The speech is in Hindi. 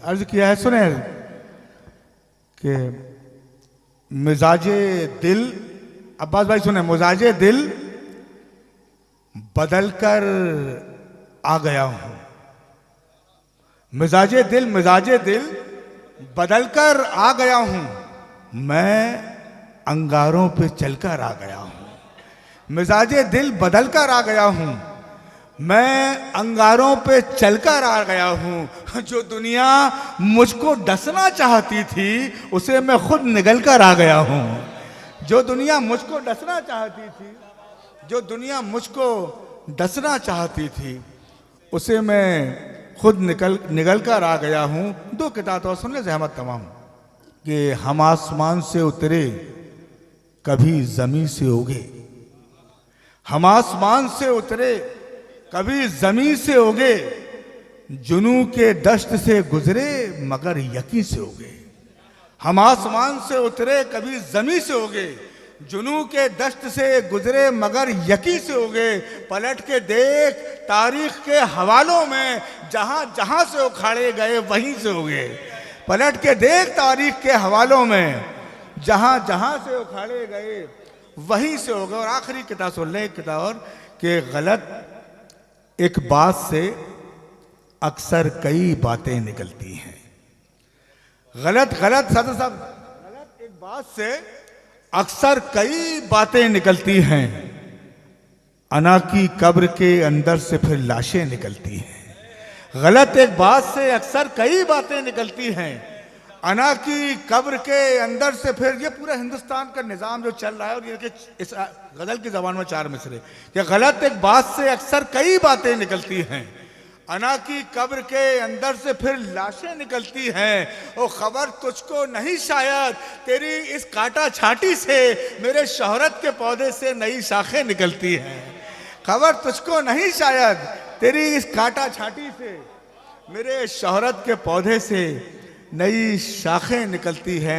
अर्ज किया है, सुने कि मिजाजे दिल, अब्बास भाई सुने, मिजाजे दिल बदल कर आ गया हूं। मिजाजे दिल बदल कर आ गया हूं, मैं अंगारों पे चलकर आ गया हूं। मिजाजे दिल बदल कर आ गया हूं, मैं अंगारों पे चलकर आ गया हूं। जो दुनिया मुझको डसना चाहती थी उसे मैं खुद निगल कर आ गया हूं। जो दुनिया मुझको डसना चाहती थी, जो दुनिया मुझको डसना चाहती थी उसे मैं खुद निगल कर आ गया हूं। दो किताब और सुन ले जहमत तमाम कि हम आसमान से उतरे कभी जमीन से उगे, हम आसमान से उतरे कभी जमीन से उगे, जुनू के दश्त से गुजरे मगर यकीन से उगे। हम आसमान से उतरे कभी जमीन से उगे, जुनू के दश्त से गुजरे मगर यकीन से उगे। पलट के देख तारीख के हवालों में, जहां जहां से उखाड़े गए वहीं से उगे। पलट के देख तारीख के हवालों में, जहां जहां से उखाड़े गए वहीं से उगे। और आखिरी किताब सुन लें, एक किताब और, कि गलत एक बात से अक्सर कई बातें निकलती हैं। गलत एक बात से अक्सर कई बातें निकलती हैं। अना की कब्र के अंदर से फिर लाशें निकलती हैं। गलत एक बात से अक्सर कई बातें निकलती हैं। अना की कब्र के अंदर से फिर, ये पूरा हिंदुस्तान का निज़ाम जो चल रहा है, और ये इस गजल की ज़बान में 4 मिसरे कि गलत एक बात से अक्सर कई बातें निकलती हैं। अना की कब्र के अंदर से फिर लाशें निकलती हैं। ओ खबर तुझको नहीं शायद, तेरी इस काटा छाटी से मेरे शोहरत के पौधे से नई शाखें निकलती हैं। खबर तुझको नहीं शायद, तेरी इस काटा छाटी से मेरे शोहरत के पौधे से नई शाखें निकलती हैं।